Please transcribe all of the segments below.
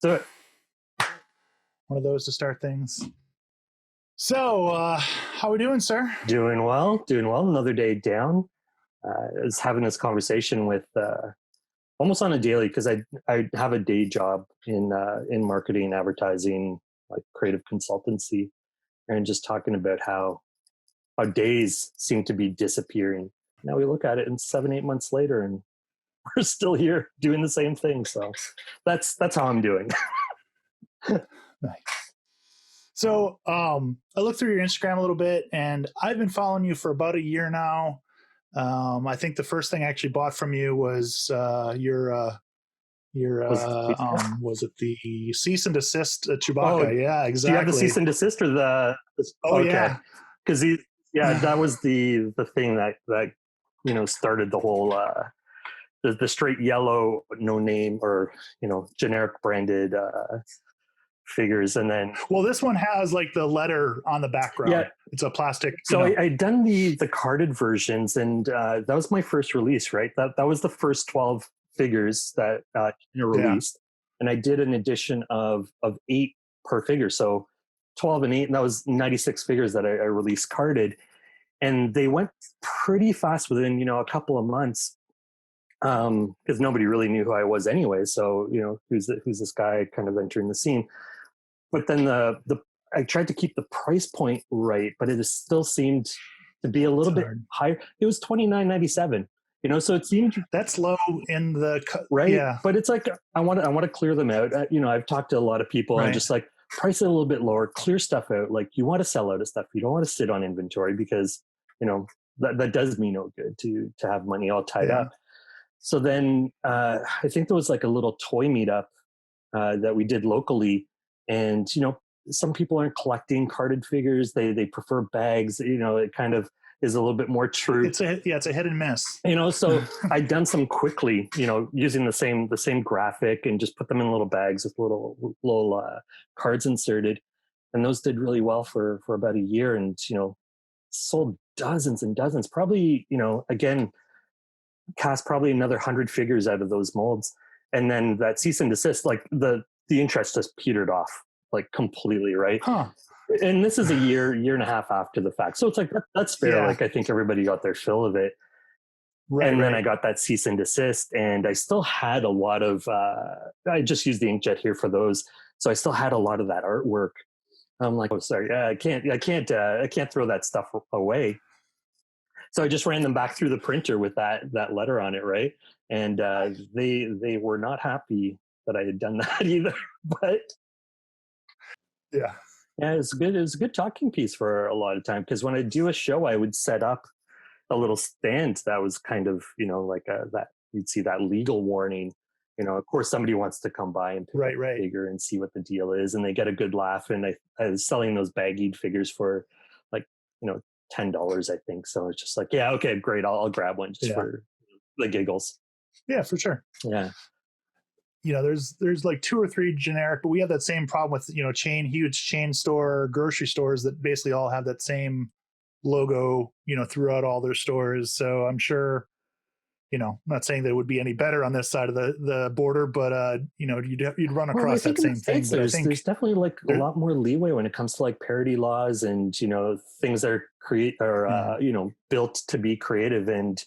So One of those to start things. So, how are we doing, sir? doing well. Another day down. I was having this conversation with almost on a daily because I have a day job in marketing, advertising, like creative consultancy, and just talking about how days seem to be disappearing. Now we look at it, and 7-8 months later, and we're still here doing the same thing. So that's how I'm doing. Nice. So, I looked through your Instagram a little bit, and I've been following you for about a year now. I think the first thing I actually bought from you was your was it the cease and desist Oh, Chewbacca? Yeah, do you have the exactly. cease and desist or the? Oh Okay, yeah, because that was the thing that started the whole the straight yellow no name or generic branded figures, and then well, this one has like the letter on the yeah. background. It's a plastic. So I'd done the carded versions, and that was my first release, right? That was the first 12 figures that released, and I did an edition of 8 per figure, so 12 and 8, and that was 96 figures that I released carded, and they went pretty fast within a couple of months, because nobody really knew who I was anyway. So who's this guy kind of entering the scene? But then the I tried to keep the price point right, but it still seemed to be a little bit higher. It was $29.97, so it seemed that's low in the right. Yeah, but it's like I want to clear them out. I've talked to a lot of people and just like price it a little bit lower, clear stuff out. Like you want to sell out of stuff, you don't want to sit on inventory because that does me no good to have money all tied up. So then I think there was like a little toy meetup that we did locally, and some people aren't collecting carded figures, they prefer bags. It kind of is a little bit more true. It's a hit and miss. So I'd done some quickly, using the same graphic, and just put them in little bags with little cards inserted, and those did really well for about a year, and sold dozens and dozens. Probably again, cast probably another 100 figures out of those molds, and then that cease and desist, like the interest just petered off like completely, right? And this is a year and a half after the fact, so it's like that's fair. Like I think everybody got their fill of it, then I got that cease and desist, and I still had a lot of I just used the inkjet here for those, so I still had a lot of that artwork. I'm like, oh sorry, I can't throw that stuff away. So I just ran them back through the printer with that letter on it, right? And they were not happy that I had done that either. But yeah, it was good. It was a good talking piece for a lot of time, because when I do a show, I would set up a little stand that was kind of like that you'd see that legal warning. Of course, somebody wants to come by and pick up the figure and see what the deal is, and they get a good laugh. And I was selling those baggied figures for like $10, I think. So it's just like, yeah, okay, great. I'll grab one just for the giggles. Yeah, for sure. Yeah. There's like 2 or 3 generic, but we have that same problem with, huge chain store, grocery stores that basically all have that same logo, throughout all their stores. So I'm sure, I'm not saying that it would be any better on this side of the border, but you'd run across that same thing. But there's definitely like a lot more leeway when it comes to like parody laws and things that are built to be creative. And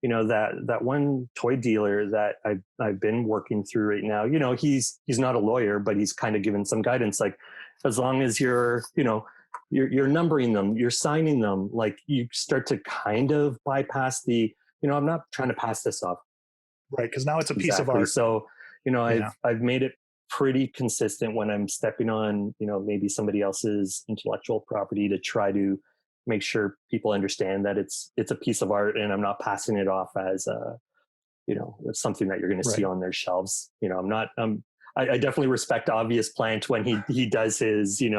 that one toy dealer that I've been working through right now, he's not a lawyer, but he's kind of given some guidance, like as long as you're numbering them, you're signing them, like you start to kind of bypass the I'm not trying to pass this off, right? Because now it's a piece of art. So I've made it pretty consistent when I'm stepping on maybe somebody else's intellectual property, to try to make sure people understand that it's a piece of art, and I'm not passing it off as something that you're going to see on their shelves. I definitely respect Obvious Plant when he does his he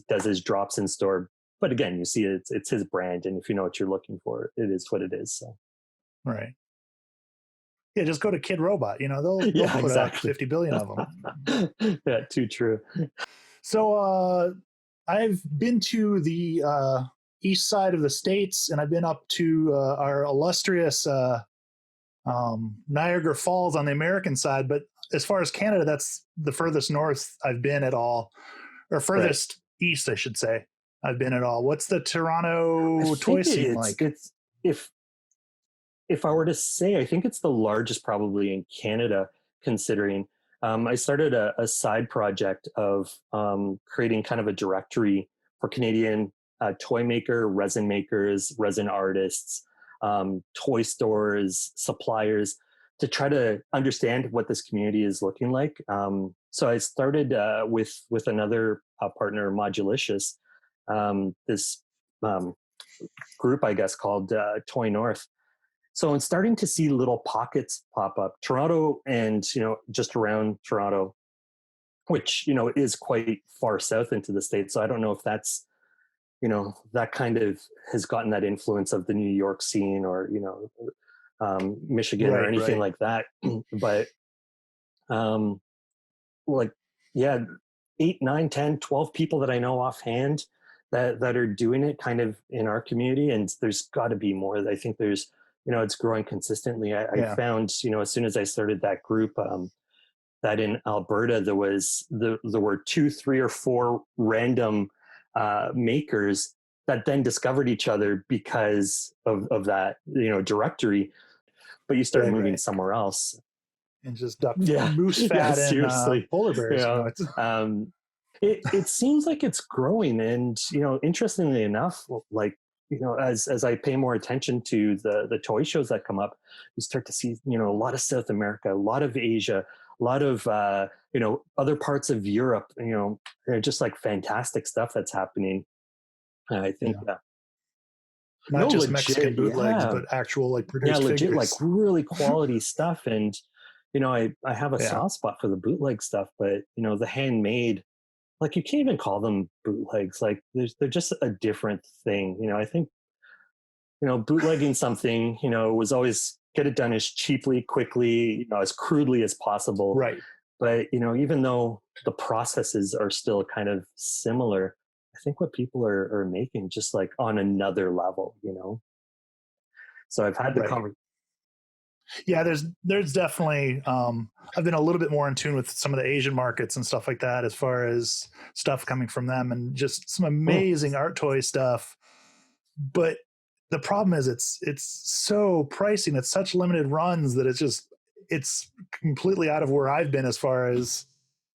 does his drops in store, but again, you see it's his brand, and if you know what you're looking for, it is what it is. So yeah, just go to Kid Robot, they'll put out 50 billion of them. Yeah, too true. So I've been to the east side of the States, and I've been up to our illustrious Niagara Falls on the American side, but as far as Canada, that's the furthest north I've been at all, or Right. furthest east, I should say. I've been at all. What's the I Toronto toy think scene like? it's if if I were to say, I think it's the largest probably in Canada, considering I started a side project of creating kind of a directory for Canadian toy maker, resin makers, resin artists, toy stores, suppliers, to try to understand what this community is looking like. So I started with another partner, Modulicious, this um, group, I guess, called Toy North. So I'm starting to see little pockets pop up. Toronto and, just around Toronto, which, is quite far south into the States. So I don't know if that's, that kind of has gotten that influence of the New York scene or, Michigan or Right, anything right. like that. But um, like, yeah, 8, 9, 10, 12 people that I know offhand that are doing it kind of in our community. And there's got to be more. I think there's, it's growing consistently. I Yeah. found, as soon as I started that group, that in Alberta, there were 2, 3, or 4 random makers that then discovered each other because of that, directory, but you start Right, moving right. somewhere else. And just duck Yeah. moose Yeah, fat and seriously. polar bears. Yeah. It's Um, it seems like it's growing, and interestingly enough, like, as I pay more attention to the toy shows that come up, you start to see, a lot of South America, a lot of Asia, a lot of other parts of Europe. They're just like fantastic stuff that's happening. And I think, yeah, yeah. not No, just Mexican legit, bootlegs, yeah. but actual like Yeah, produced legit, like figures. really quality stuff. And I have a Yeah. soft spot for the bootleg stuff, but the handmade, like, you can't even call them bootlegs. Like, they're just a different thing. I think, bootlegging something, was always get it done as cheaply, quickly, as crudely as possible. Right. But even though the processes are still kind of similar, I think what people are making just like on another level. So I've had the Right. conversation. Yeah, there's definitely I've been a little bit more in tune with some of the Asian markets and stuff like that as far as stuff coming from them and just some amazing art toy stuff. But the problem is it's so pricey and it's such limited runs that it's completely out of where I've been as far as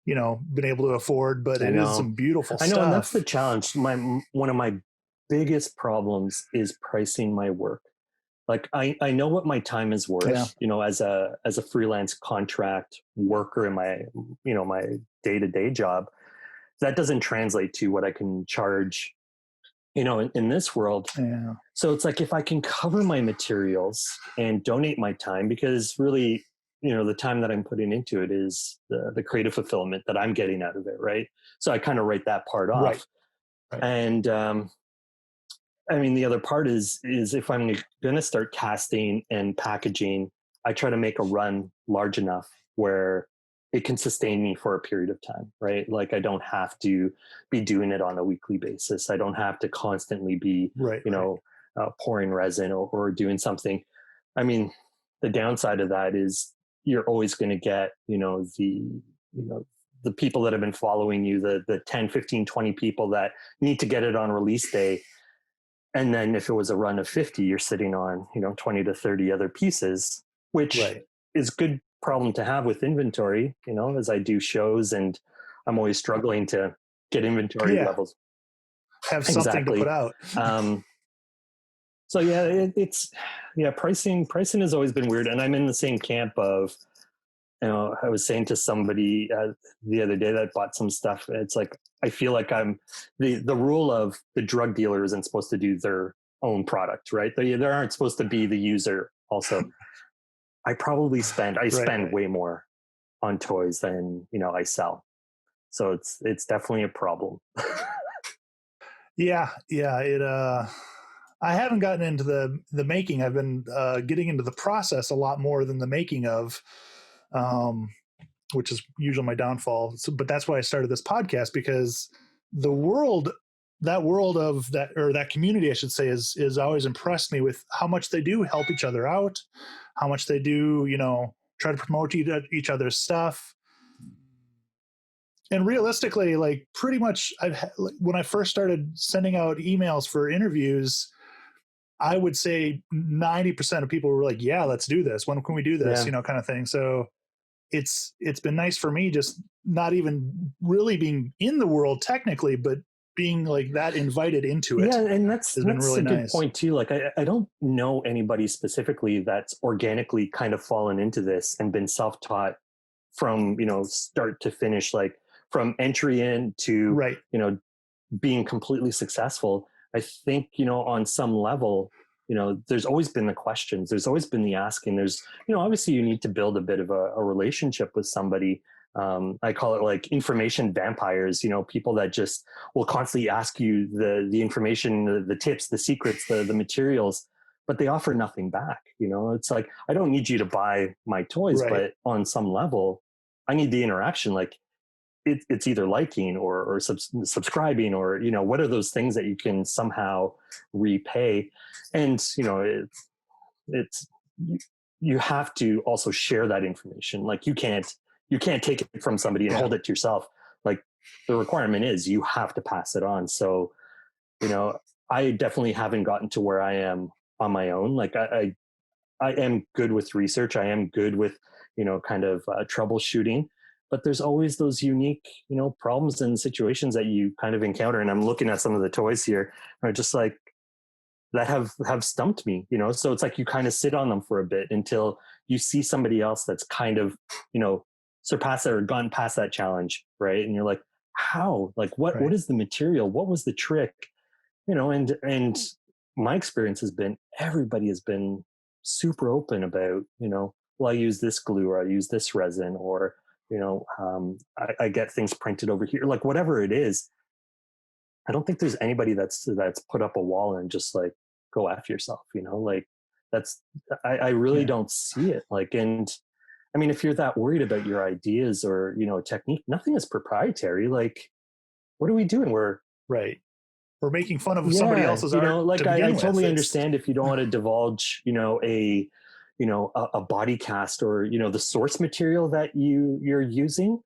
been able to afford, but I it is know. some beautiful I know, and that's the stuff. challenge. One of my biggest problems is pricing my work. Like, I know what my time is Yeah. worth, as a freelance contract worker in my my day-to-day job. That doesn't translate to what I can charge, in this world. Yeah. So it's like, if I can cover my materials and donate my time, because really, the time that I'm putting into it is the creative fulfillment that I'm getting out of it, right? So I kind of write that part Right. off. Right. And I mean, the other part is if I'm going to start casting and packaging, I try to make a run large enough where it can sustain me for a period of time, right? Like, I don't have to be doing it on a weekly basis. I don't have to constantly be, Right. you Right. know, pouring resin or doing something. I mean, the downside of that is you're always going to get, the people that have been following you, the 10, 15, 20 people that need to get it on release day. And then if it was a run of 50, you're sitting on, 20 to 30 other pieces, which Right. is good problem to have with inventory, as I do shows and I'm always struggling to get inventory Yeah. levels. Have something to put Exactly. out. Um, so yeah, yeah, pricing has always been weird. And I'm in the same camp of, I was saying to somebody the other day that bought some stuff. It's like, I feel like I'm the rule of the drug dealer isn't supposed to do their own product, right? They aren't supposed to be the user. Also, I Right. spend Right. way more on toys than I sell. So it's definitely a problem. Yeah. Yeah. I haven't gotten into the making. I've been getting into the process a lot more than the making of, um, which is usually my downfall. So, but that's why I started this podcast, because the world that world of that, or that community, I should say, is always impressed me with how much they do help each other out, how much they do, try to promote each other's stuff. And realistically, like pretty much, like, when I first started sending out emails for interviews, I would say 90% of people were like, "Yeah, let's do this. When can we do this?" Yeah. Kind of thing. So it's been nice for me, just not even really being in the world technically, but being like that invited into it Yeah, and that's has been that's a really good nice. point too. Like I don't know anybody specifically that's organically kind of fallen into this and been self-taught from, start to finish, like from entry in to, Right. being completely successful. I think, on some level, there's always been the questions, there's always been the asking, there's, obviously you need to build a bit of a relationship with somebody. I call it like information vampires, people that just will constantly ask you the information, the tips, the secrets, the materials, but they offer nothing back. It's like, I don't need you to buy my toys, Right. but on some level, I need the interaction. Like, it's either liking or subscribing, or what are those things that you can somehow repay. And it's you have to also share that information. Like, you can't take it from somebody and Yeah. hold it to yourself. Like, the requirement is you have to pass it on. So I definitely haven't gotten to where I am on my own. Like, I am good with research. I am good with, kind of troubleshooting, but there's always those unique, problems and situations that you kind of encounter. And I'm looking at some of the toys here, are just like, that have stumped me, So it's like you kind of sit on them for a bit until you see somebody else that's kind of, surpassed it or gone past that challenge, right? And you're like, how? Like, what Right. is the material? What was the trick? And my experience has been, everybody has been super open about, well, I use this glue, or I use this resin, or I get things printed over here, like whatever it is. I don't think there's anybody that's put up a wall and just like, go after yourself, like, that's, I really Yeah. don't see it. Like, and I mean, if you're that worried about your ideas or, technique, nothing is proprietary. Like, what are we doing? Right. We're making fun of somebody Yeah, else's art to like I begin with. totally It's understand if you don't want to divulge, a body cast, or the source material that you're using.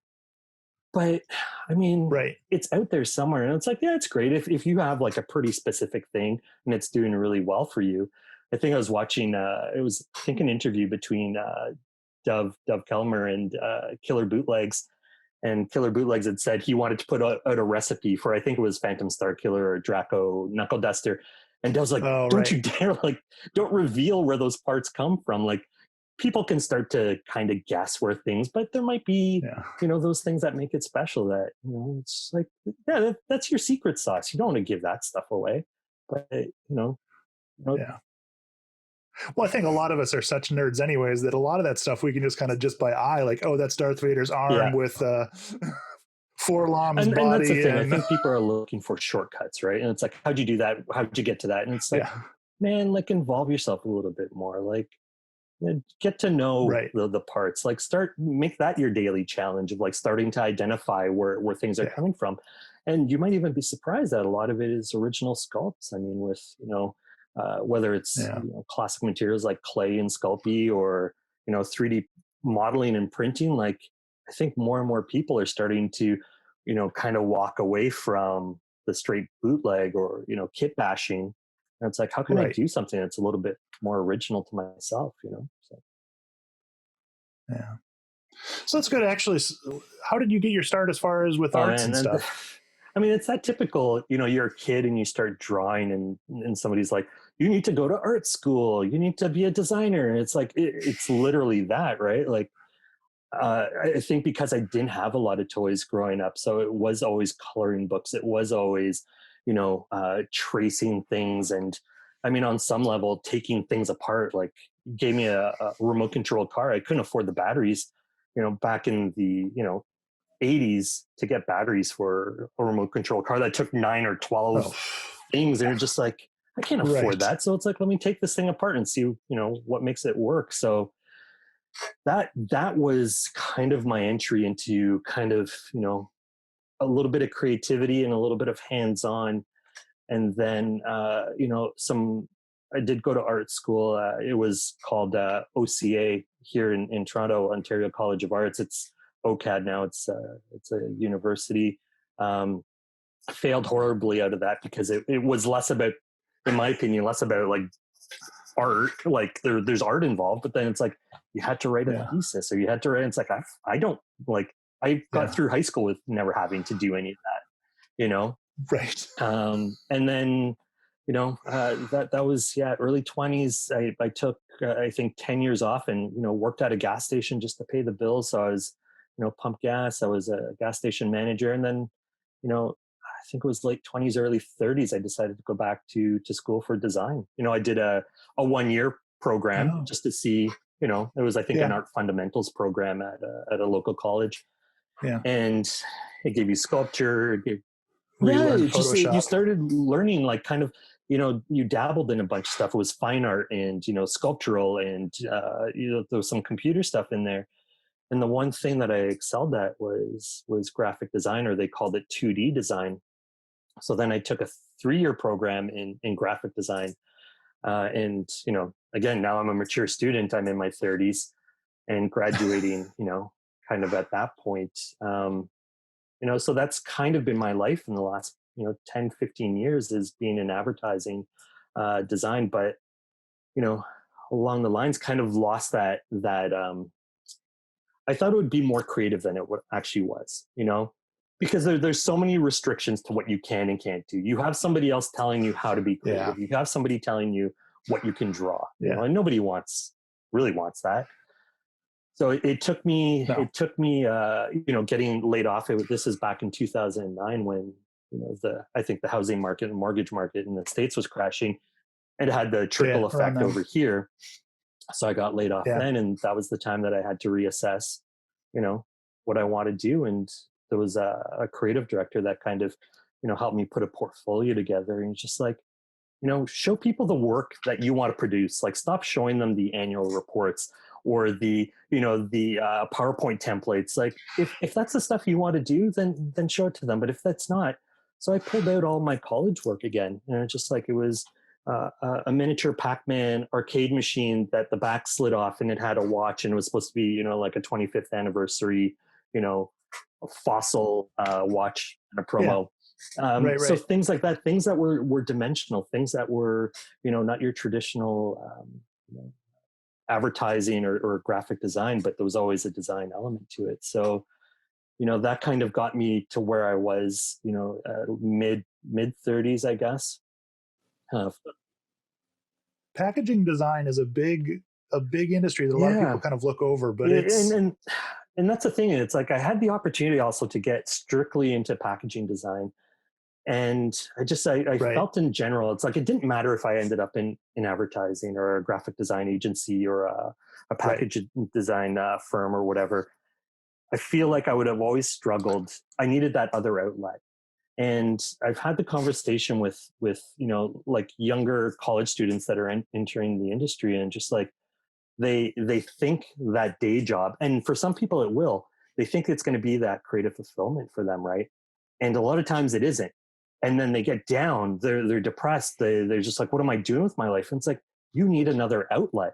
But I mean, right. it's out there somewhere, and it's like, yeah, it's great if you have like a pretty specific thing and it's doing really well for you. I think I was watching, it was, I think, an interview between Dove Kelmer and Killer Bootlegs, and Killer Bootlegs had said he wanted to put out a recipe for, I think it was Phantom Star Killer or Draco Knuckle Duster, and Dell's like, Oh, "Don't right. you dare! Like, don't reveal where those parts come from. Like, people can start to kind of guess where things, but there might be, Yeah. those things that make it special. That it's like, yeah, that's your secret sauce. You don't want to give that stuff away, but Yeah. Well, I think a lot of us are such nerds anyways that a lot of that stuff we can just kind of just by eye, like, oh, that's Darth Vader's arm yeah. with Forlom's And that's the body. thing. I And think people are looking for shortcuts, right? And it's like, how'd you do that? How'd you get to that? And it's like, yeah. man, like, involve yourself a little bit more. Like, get to know Right. the parts. Like, make that your daily challenge of like starting to identify where things are Yeah. coming from. And you might even be surprised that a lot of it is original sculpts. I mean, with whether it's Yeah. classic materials like clay and Sculpey, or 3D modeling and printing. Like, I think more and more people are starting to kind of walk away from the straight bootleg or kit bashing. And it's like, how can I Right. do something that's a little bit more original to myself? So. Yeah. So that's good. Actually, how did you get your start as far as with Oh arts man, and and stuff? I mean, it's that typical, you're a kid and you start drawing, and somebody's like, you need to go to art school, you need to be a designer. And it's like, it's literally that, right? Like, I think because I didn't have a lot of toys growing up, so it was always coloring books. It was always, tracing things, and I mean, on some level, taking things apart. Like, you gave me a remote control car. I couldn't afford the batteries, back in the '80s, to get batteries for a remote control car that took 9 or 12 Oh, things, and you're just like, I can't afford right. that. So it's like, let me take this thing apart and see, what makes it work. So that was kind of my entry into kind of a little bit of creativity and a little bit of hands-on And then, I did go to art school. It was called OCA here in Toronto, Ontario College of Arts. It's OCAD now. It's a university. Failed horribly out of that because it was less about, in my opinion, less about like art. Like there's art involved, but then it's like you had to write a thesis, or you had to write. It's like I don't like. I got through high school with never having to do any of that, Right. And then, that was, early 20s. I took, I think 10 years off and, worked at a gas station just to pay the bills. So I was, pump gas. I was a gas station manager. And then, I think it was late 20s, early 30s. I decided to go back to school for design. I did a 1 year program just to see, it was, I think, an art fundamentals program at a local college. Yeah. And it gave you sculpture, it gave Photoshop. you started learning, like, kind of, you dabbled in a bunch of stuff. It was fine art and, sculptural, and, there was some computer stuff in there. And the one thing that I excelled at was graphic design, or they called it 2D design. So then I took a 3-year program in graphic design. And, again, now I'm a mature student. I'm in my 30s and graduating, kind of at that point. So that's kind of been my life in the last, 10, 15 years, is being in advertising design. But, along the lines, kind of lost that, I thought it would be more creative than it actually was, because there's so many restrictions to what you can and can't do. You have somebody else telling you how to be creative. You have somebody telling you what you can draw, and nobody really wants that. So it took me, getting laid off. This is back in 2009 when, I think the housing market and mortgage market in the States was crashing, and it had the trickle effect over here. So I got laid off then, and that was the time that I had to reassess, what I want to do. And there was a creative director that kind of, helped me put a portfolio together, and just like, show people the work that you want to produce. Like, stop showing them the annual reports or the PowerPoint templates. Like, if that's the stuff you want to do, then show it to them. But if that's not, so I pulled out all my college work again, and it's just like, it was a miniature Pac-Man arcade machine that the back slid off, and it had a watch, and it was supposed to be, like a 25th anniversary, fossil watch and a promo. So things like that, things that were dimensional, things that were, not your traditional, advertising or graphic design, but there was always a design element to it. So, that kind of got me to where I was, mid 30s, I guess. Packaging design is a big industry that a lot of people kind of look over, but and that's the thing. It's like, I had the opportunity also to get strictly into packaging design. And I felt in general, it's like, it didn't matter if I ended up in advertising or a graphic design agency or a package design firm or whatever. I feel like I would have always struggled. I needed that other outlet. And I've had the conversation with like younger college students that are entering the industry, and just like, they think that day job, and for some people it will, they think it's going to be that creative fulfillment for them, right? And a lot of times it isn't. And then they get down, they're depressed, they're just like, what am I doing with my life? And it's like, you need another outlet.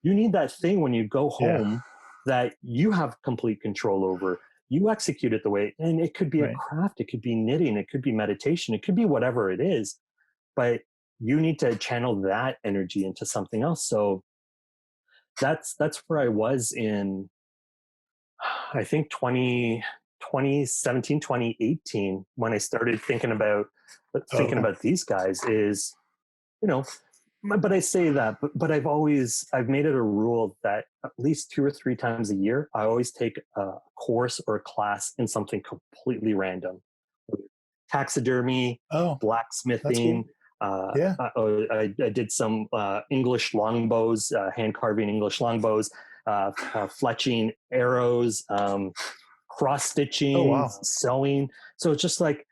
You need that thing when you go home that you have complete control over. You execute it the way, and it could be a craft, it could be knitting, it could be meditation, it could be whatever it is, but you need to channel that energy into something else. So that's where I was in, I think 2017, 2018, when I started thinking about these guys, is, but I say that, but I've made it a rule that at least 2 or 3 times a year, I always take a course or a class in something completely random. Taxidermy, blacksmithing. I did some English longbows, hand carving English longbows, fletching arrows, cross stitching, sewing. So it's just like,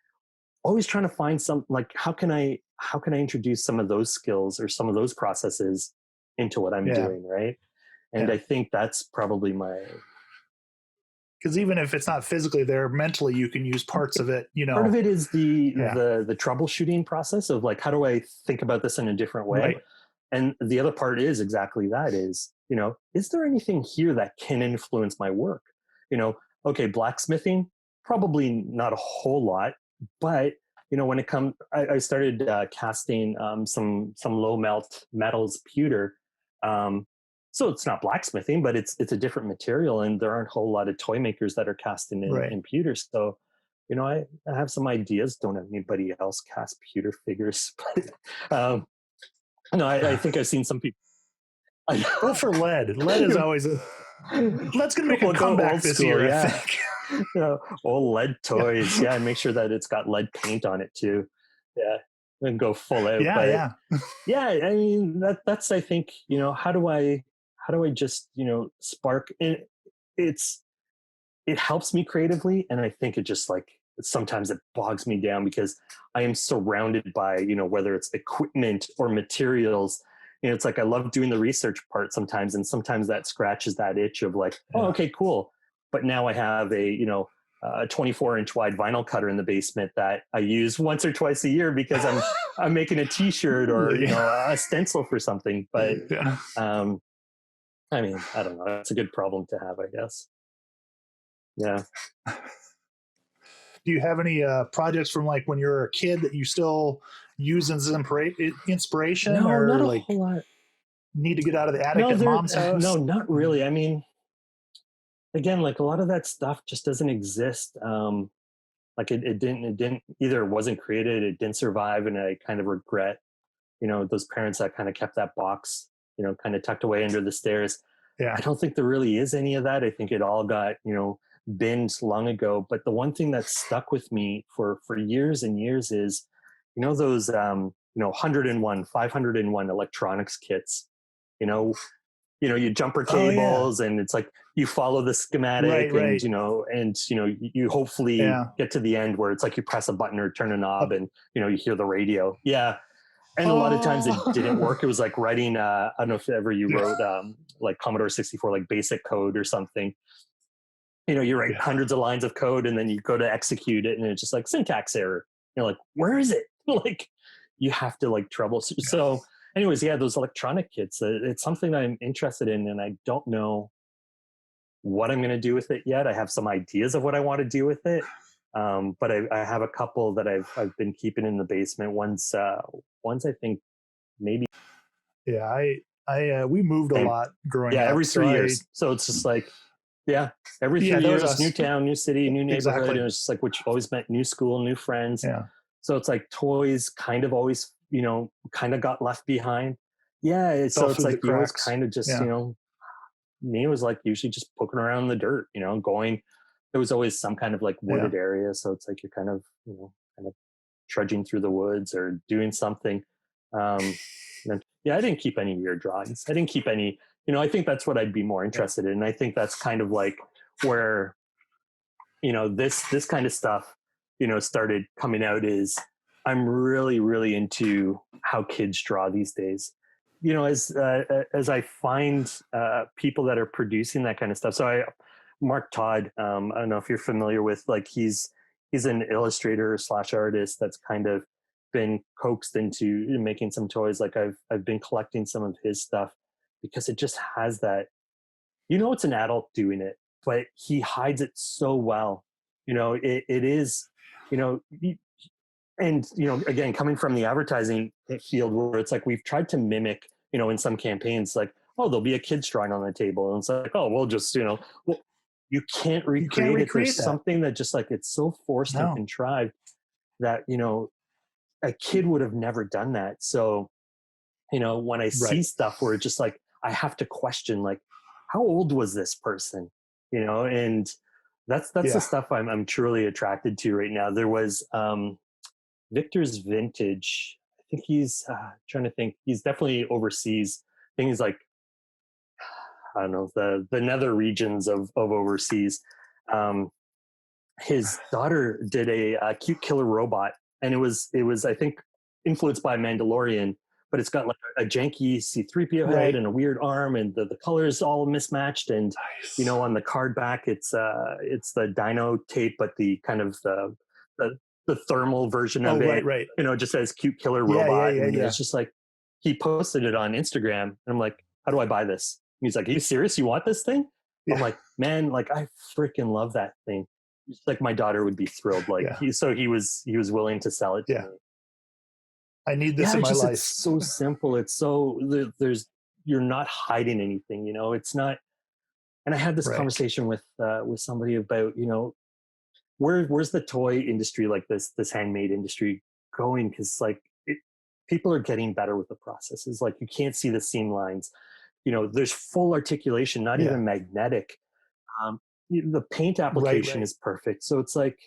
always trying to find some, like, how can I introduce some of those skills or some of those processes into what I'm doing, right? And I think that's probably because even if it's not physically there, mentally you can use parts of it. Part of it is Yeah. the troubleshooting process of like, how do I think about this in a different way? Right. And the other part is exactly that is, is there anything here that can influence my work? Okay, blacksmithing, probably not a whole lot, but when it comes, I started casting some low melt metals pewter. So it's not blacksmithing, but it's a different material, and there aren't a whole lot of toy makers that are casting Right. in pewter. So, I have some ideas. Don't have anybody else cast pewter figures, but no, I think I've seen some people. Go for lead. Lead is always lead's gonna make a We'll go comeback old this school, year, I yeah. think. Old lead toys, yeah, and make sure that it's got lead paint on it too. Yeah, and go full out. Yeah, But yeah. yeah, I mean that's I think how do I just spark and it's it helps me creatively, and I think it just like sometimes it bogs me down because I am surrounded by whether it's equipment or materials. It's like I love doing the research part sometimes, and sometimes that scratches that itch of like, oh, Yeah. okay, cool, but now I have a 24-inch wide vinyl cutter in the basement that I use once or twice a year because I'm making a T-shirt or a stencil for something. But Yeah. I mean, I don't know. It's a good problem to have, I guess. Yeah. Do you have any projects from like when you were a kid that you still use as inspiration, No, not or a like whole lot. need to get out of the attic No, at mom's no, house? not really. I mean, again, like a lot of that stuff just doesn't exist. Like it didn't either. It wasn't created. It didn't survive, and I kind of regret, those parents that kind of kept that box, kind of tucked away under the stairs. I Yeah. don't think there really is any of that. I think it all got, binned long ago. But the one thing that stuck with me for years and years is, those 101, 501 electronics kits, you know, you jumper Oh yeah. cables, and it's like you follow the schematic, Right. and Right. you hopefully Yeah. get to the end where it's like you press a button or turn a knob, Up. and you hear the radio. Yeah. And a lot of times it didn't Oh. work. It was like writing I don't know if ever you Yeah. wrote like Commodore 64 like basic code or something. You write Yeah. hundreds of lines of code, and then you go to execute it, and it's just like syntax error. You're like, where is it? Like, you have to like troubleshoot. Yeah. So anyways, yeah, those electronic kits, it's something I'm interested in, and I don't know what I'm going to do with it yet. I have some ideas of what I want to do with it. But I have a couple that I've been keeping in the basement. One's I think maybe Yeah. I we moved a same. lot growing Yeah, up, every so 3 years. So it's just like, yeah, every yeah, three that was years, new us. town, new city, new neighborhood. Exactly. And it's just like, which always meant new school, new friends. Yeah. So it's like toys kind of always, kind of got left behind. Yeah. Fell So it's through the like, you always cracks. kind of just, Yeah. me, it was like usually just poking around in the dirt, going, there was always some kind of like Yeah. wooded area. So it's like, you're kind of, kind of trudging through the woods or doing something. And yeah, I didn't keep any weird drawings. I didn't keep any, I think that's what I'd be more Yeah. interested in. I think that's kind of like where, this kind of stuff, started coming out is I'm really, really into how kids draw these days. As I find people that are producing that kind of stuff. Mark Todd, I don't know if you're familiar with, like, he's an illustrator slash artist that's kind of been coaxed into making some toys. Like I've been collecting some of his stuff because it just has that, it's an adult doing it, but he hides it so well. It is, you know, and again, coming from the advertising field, where it's like we've tried to mimic, in some campaigns, like, oh, there'll be a kid's drawing on the table, and it's like, oh, we'll just, well, you can't You can't recreate it. There's recreate that. something that just like it's so forced and No. contrived that a kid would have never done that. So when I see Right. stuff where it's just like I have to question, like, how old was this person? And that's the Yeah. stuff I'm truly attracted to right now. There was Victor's Vintage. I think he's trying to think. He's definitely overseas. I think he's like, I don't know, the nether regions of overseas. His daughter did a cute killer robot, and it was I think influenced by Mandalorian, but it's got like a janky C-3PO head Right. and a weird arm, and the colors all mismatched. And Nice. on the card back, it's the Dino tape, but the kind of the the thermal version Oh, of right, it. right. It just says "cute killer Yeah, yeah, robot," yeah, and yeah. it's just like he posted it on Instagram, and I'm like, "How do I buy this?" And he's like, "Are you serious? You want this thing?" I'm Yeah, like, "Man, like I freaking love that thing." It's like my daughter would be thrilled. Like yeah, he was willing to sell it to yeah. me. I need this Yeah, in my it's life. so simple. It's so there's you're not hiding anything. It's not. And I had this Right. conversation with somebody about where's the toy industry, like this handmade industry, going, because like people are getting better with the processes. Like you can't see the seam lines. There's full articulation, not Yeah. even magnetic. um, the paint Right, application right. is perfect, so it's like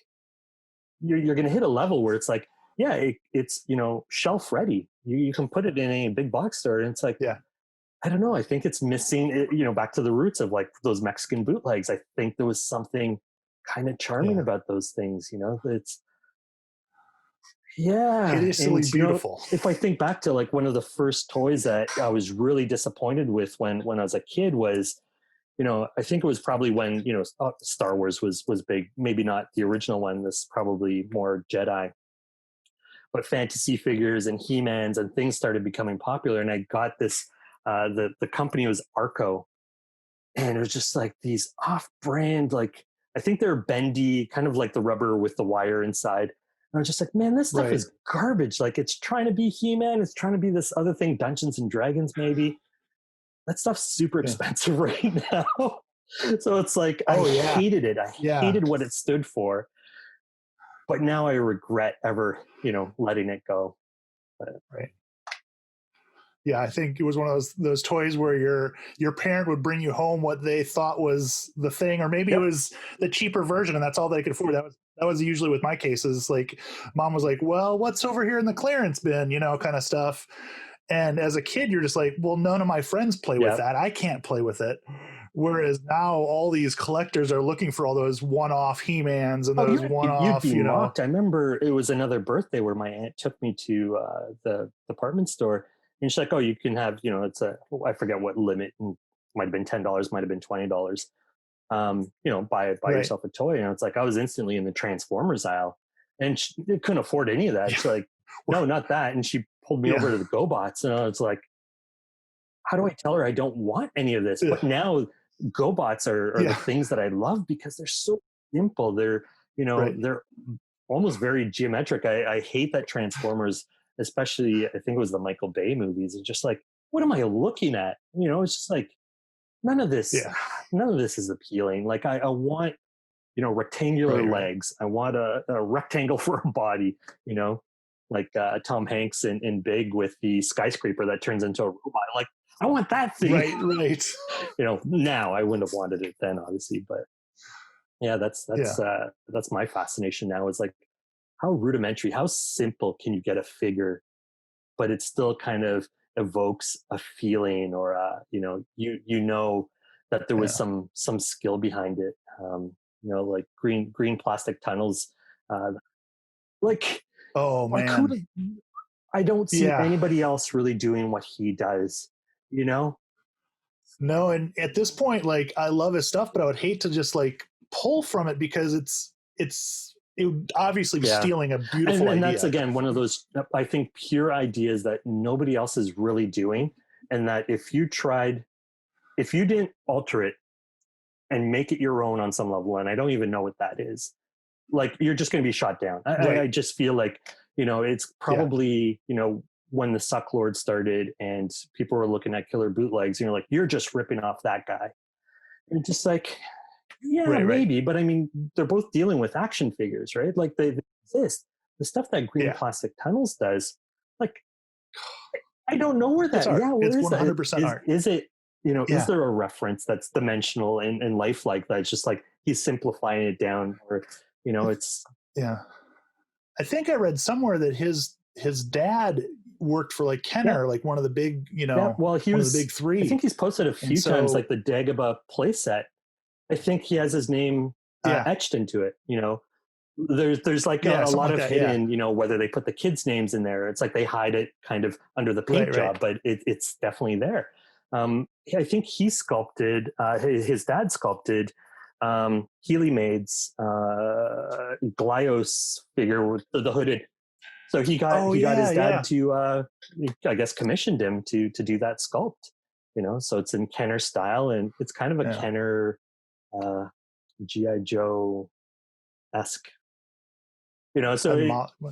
you're going to hit a level where it's like, yeah, it's shelf ready. You can put it in a big box store, and it's like, Yeah. I don't know. I think it's missing, back to the roots of like those Mexican bootlegs. I think there was something kind of charming Yeah. about those things. It's It yeah. is And silly beautiful. if I think back to like one of the first toys that I was really disappointed with when I was a kid was, I think it was probably when Star Wars was big. Maybe not the original one. This probably more Jedi, but fantasy figures and He-Mans and things started becoming popular. And I got this. The company was Arco, and it was just like these off-brand, like I think they're bendy, kind of like the rubber with the wire inside. And I was just like, man, this stuff Right. is garbage. Like it's trying to be He-Man, it's trying to be this other thing, Dungeons and Dragons, maybe. That stuff's super Yeah. expensive right now. So it's like I Oh, yeah. hated it. I Yeah. hated what it stood for. But now I regret ever, letting it go. But Right. Yeah, I think it was one of those toys where your parent would bring you home what they thought was the thing, or maybe it yep. was the cheaper version, and that's all they could afford. That was usually with my cases. Like, mom was like, "Well, what's over here in the clearance bin?" Kind of stuff. And as a kid, you're just like, "Well, none of my friends play with Yeah. that. I can't play with it." Whereas now, all these collectors are looking for all those one-off He-Mans and Oh, those you'd one-off, be mocked. I remember it was another birthday where my aunt took me to the department store, and she's like, "Oh, you can have, it's I forget what limit, and might have been $10, might have been $20. Buy right? yourself a toy." And it's like I was instantly in the Transformers aisle, and she couldn't afford any of that. Yeah, She's like, "No, not that." And she pulled me over yeah, to the GoBots, and I was like, how do I tell her I don't want any of this? yeah, But now GoBots are the yeah. things that I love because they're so simple. Right. They're almost very geometric. I hate that Transformers, especially I think it was the Michael Bay movies. It's just like, what am I looking at? It's just like none of this, Yeah. none of this is appealing. Like I want, rectangular Right. Right. legs. I want a rectangle for a body, you know, like Tom Hanks in Big with the skyscraper that turns into a robot. Like I want that thing. Right. Right. Now I wouldn't have wanted it then, obviously, but yeah, Yeah. that's my fascination now, is like how rudimentary, how simple can you get a figure, but it still kind of evokes a feeling, or you know that there was Yeah. some skill behind it. Like green plastic tunnels, uh, like Oh, like who man. I don't see Yeah. anybody else really doing what he does. You know? No, and at this point, like, I love his stuff, but I would hate to just like pull from it because it would obviously be Yeah. stealing a and beautiful and that's idea. again one of those, I think, pure ideas that nobody else is really doing, and that if you didn't alter it and make it your own on some level, and I don't even know what that is, like you're just going to be shot down. I Right. just feel like it's Yeah. probably when the Suck Lord started and people were looking at killer bootlegs, like you're just ripping off that guy, and just like, yeah, Right. Right. maybe, but I mean, they're both dealing with action figures, right? Like they exist. The stuff that Green Yeah. Plastic Tunnels does, like I don't know where It's that. art. Yeah, where It's is that? 100% Is art. is it? Is Yeah. there a reference that's dimensional and lifelike that's just like he's simplifying it down, or it's Yeah. I think I read somewhere that his dad worked for like yeah, Kenner, like one of the big, yeah. Well, he one of the big was. I think three. he's posted a And few times like so, the Dagobah playset. I think he has his name yeah. etched into it. there's like Yeah, a something lot like of that. Yeah. hidden, whether they put the kids' names in there, it's like they hide it kind of under the paint Right. Right. job, but it's definitely there. I think he sculpted, his dad sculpted Healy Maid's Glyos figure with the hooded. So Oh he got yeah. his dad Yeah. to, I guess, commissioned him to do that sculpt. So it's in Kenner style, and it's kind of a Yeah. Kenner uh, GI Joe esque. So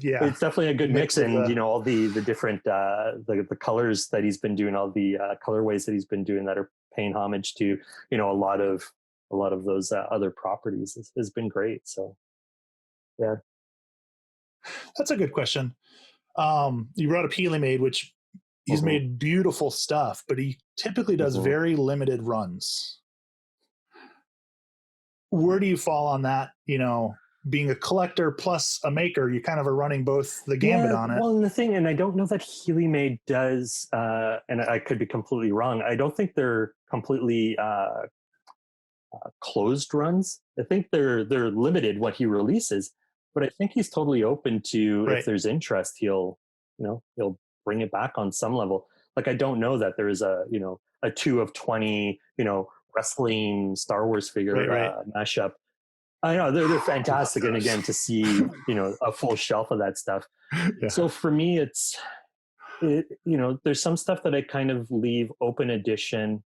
Yeah. it's definitely a good mix, Mix of and the all the different the colors that he's been doing, all the colorways that he's been doing that are paying homage to a lot of those other properties has been great. So yeah. That's a good question. You brought up Healy Made, which he's Hmm. made beautiful stuff, but he typically does Hmm. very limited runs. Where do you fall on that? Being a collector plus a maker, you kind of are running both the gambit Yeah, on it. well, and the thing, and I don't know that Healy Made does, and I could be completely wrong. I don't think they're completely closed runs. I think they're limited what he releases, but I think he's totally open to, if Right. there's interest, he'll bring it back on some level. Like, I don't know that there is a 2 of 20 wrestling Star Wars figure Right. Right. mashup. I know they're I love fantastic, and those. again, to see a full shelf of that stuff. Yeah. So for me, there's some stuff that I kind of leave open edition,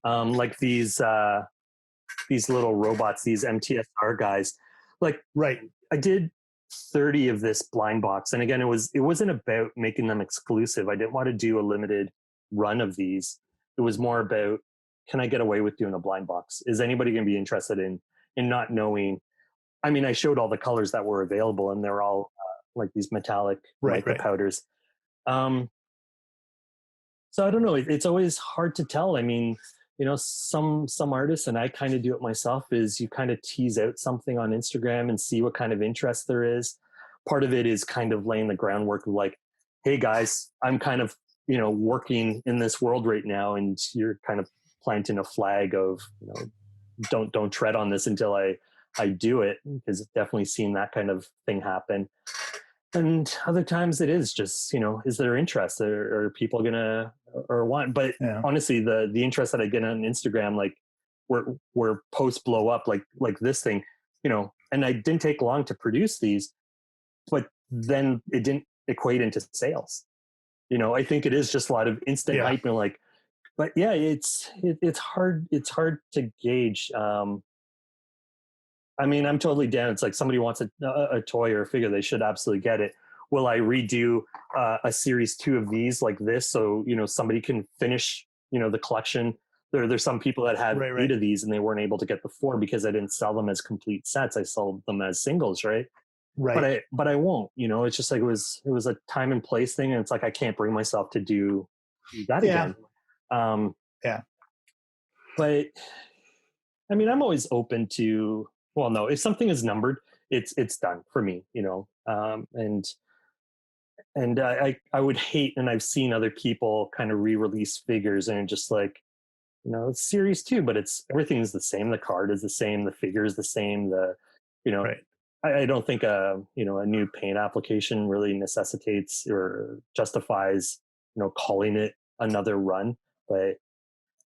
like these little robots, these MTSR guys. Like, Right. I did 30 of this blind box, and again, it wasn't about making them exclusive. I didn't want to do a limited run of these. It was more about, can I get away with doing a blind box? Is anybody going to be interested in not knowing? I mean, I showed all the colors that were available, and they're all like these metallic Right. mica Right. powders. Um, so I don't know. It's always hard to tell. I mean, some artists, and I kind of do it myself, is you kind of tease out something on Instagram and see what kind of interest there is. Part of it is kind of laying the groundwork of like, hey guys, I'm kind of working in this world right now, and you're kind of planting a flag of don't tread on this until I do it, because I've definitely seen that kind of thing happen. And other times it is just, is there interest, or are people gonna or want? But Yeah. honestly, the interest that I get on Instagram, like where posts blow up, like this thing, and I didn't take long to produce these, but then it didn't equate into sales. I think it is just a lot of instant Yeah. hype, and like, but yeah, it's hard to gauge. I mean, I'm totally down. It's like, somebody wants a toy or a figure, they should absolutely get it. Will I redo a series 2 of these like this, so somebody can finish the collection? There's some people that have Right. 8 Right. of these, and they weren't able to get the 4 because I didn't sell them as complete sets. I sold them as singles, right? But Right. I won't. It's just like, it was a time and place thing, and it's like, I can't bring myself to do that Yeah. again. Um, Yeah. but I mean, I'm always open to. Well, no, if something is numbered, it's done for me. And I would hate, and I've seen other people kind of re-release figures, and just like, it's series 2, but everything's the same. The card is the same, the figure is the same. You know, Right. I don't think a new paint application really necessitates or justifies calling it another run. But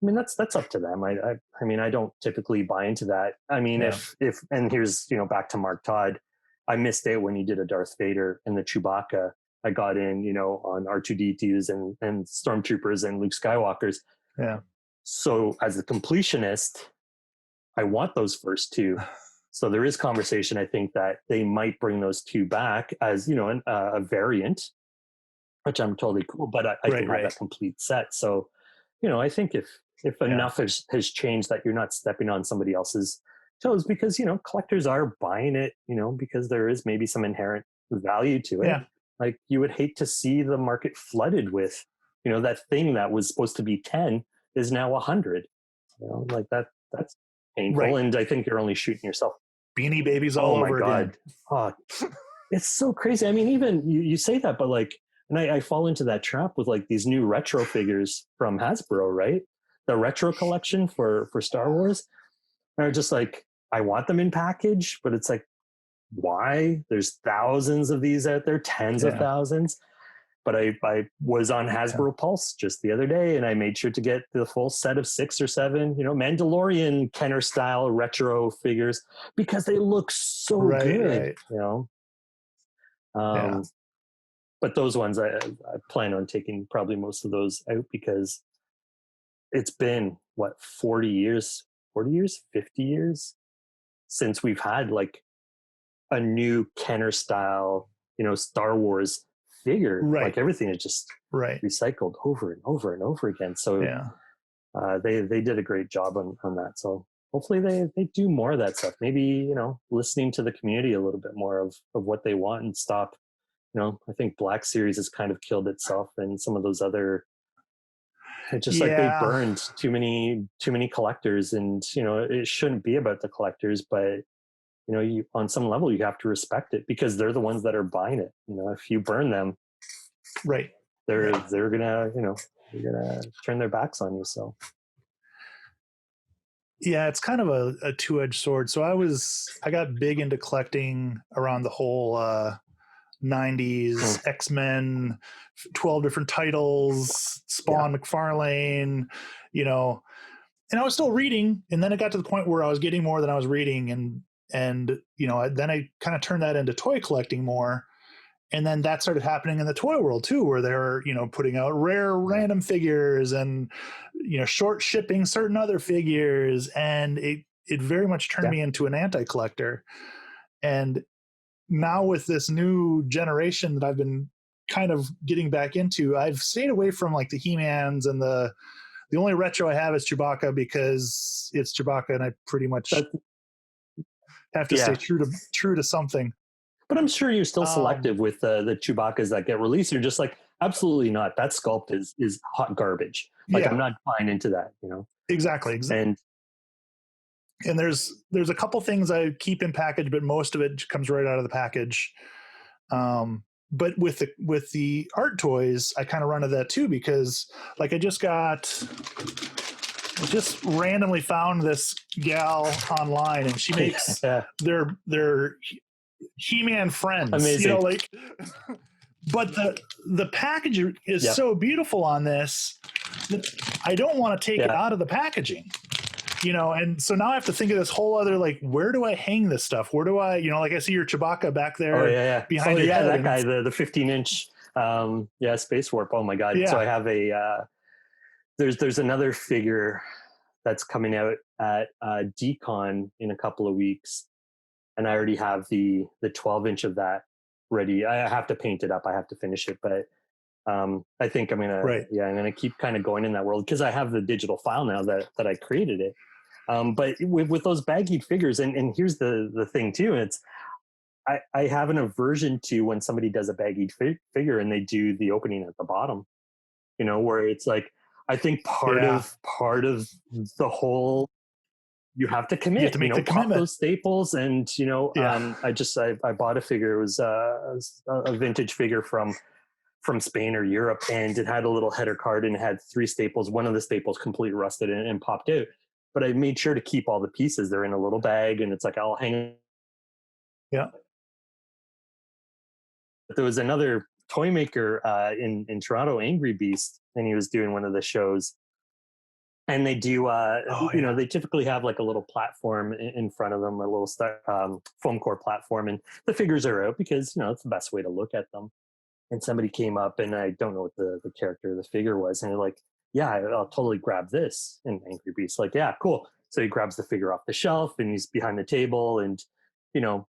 I mean, that's up to them. I mean, I don't typically buy into that. I mean, Yeah. if and here's back to Mark Todd. I missed it when he did a Darth Vader and the Chewbacca. I got in on R2D2s and Stormtroopers and Luke Skywalkers. Yeah. So as a completionist, I want those first 2. So there is conversation. I think that they might bring those 2 back as a variant, which I'm totally cool. But I Right. can have Right. that complete set. So I think if Yeah. enough has changed, that you're not stepping on somebody else's toes, because collectors are buying it because there is maybe some inherent value to it. Yeah. Like, you would hate to see the market flooded with that thing that was supposed to be 10 is now 100. Like that's painful. Right. And I think you're only shooting yourself. Beanie Babies all Oh my over god. again. Oh, it's so crazy. I mean, even you say that, but like, and I fall into that trap with like these new retro figures from Hasbro, right? The retro collection for Star Wars. And I'm just like, I want them in package, but it's like, why. There's thousands of these out there, tens of Yeah. thousands. But I was on Hasbro Pulse just the other day, and I made sure to get the full set of 6 or 7, Mandalorian Kenner style retro figures because they look so Right. good, Right. Yeah. Um, but those ones, I plan on taking probably most of those out because it's been 40 years, 50 years since we've had like a new Kenner style, Star Wars figure. Right. Like everything is just Right. recycled over and over and over again. So Yeah. they did a great job on that. So hopefully they do more of that stuff. Maybe, listening to the community a little bit more of what they want and stop. I think Black Series has kind of killed itself, and some of those other, just like they Yeah. burned too many collectors, and it shouldn't be about the collectors, but you on some level you have to respect it because they're the ones that are buying it. If you burn them, Right. they're gonna they're gonna turn their backs on you. So Yeah, it's kind of a two-edged sword. So I got big into collecting around the whole 90s X-Men, 12 different titles, Spawn, McFarlane, and I was still reading, and then it got to the point where I was getting more than I was reading, and then I kind of turned that into toy collecting more. And then that started happening in the toy world too, where they're, putting out rare random figures and, short shipping certain other figures. And it very much turned me into an anti-collector. And now with this new generation that I've been kind of getting back into, I've stayed away from like the He-Mans, and the only retro I have is Chewbacca because it's Chewbacca, and I pretty much have to stay true to something. But I'm sure you're still selective with the Chewbaccas that get released. You're just like, absolutely not. That sculpt is hot garbage. Like I'm not buying into that, Exactly. And there's a couple things I keep in package, but most of it comes right out of the package. But with the art toys, I kind of run into that too, because like I just randomly found this gal online, and she makes their He-Man friends. Amazing. But the package is so beautiful on this that I don't want to take it out of the packaging. And so now I have to think of this whole other, like, where do I hang this stuff? Where do I, like I see your Chewbacca back there behind your head. That guy, the 15-inch Space Warp. Oh my God. Yeah. So I have there's another figure that's coming out at Decon in a couple of weeks. And I already have the 12-inch of that ready. I have to paint it up. I have to finish it. But I think I'm gonna keep kind of going in that world because I have the digital file now that I created it. But with those baggied figures, and here's the thing too, it's I have an aversion to when somebody does a baggied figure and they do the opening at the bottom, where it's like, I think part of the whole, you have to commit, you have to make the pop commitment. those staples. And, I bought a figure. It was a vintage figure from Spain or Europe, and it had a little header card and it had 3 staples. One of the staples completely rusted and popped out. But I made sure to keep all the pieces. They're in a little bag, and it's like, I'll hang. Yeah. There was another toy maker in Toronto, Angry Beast, and he was doing one of the shows. And they do, they typically have like a little platform in front of them, a little foam core platform, and the figures are out because, it's the best way to look at them. And somebody came up, and I don't know what the character of the figure was, and they're like, yeah, I'll totally grab this. And Angry Beast's like, yeah, cool. So he grabs the figure off the shelf, and he's behind the table, and,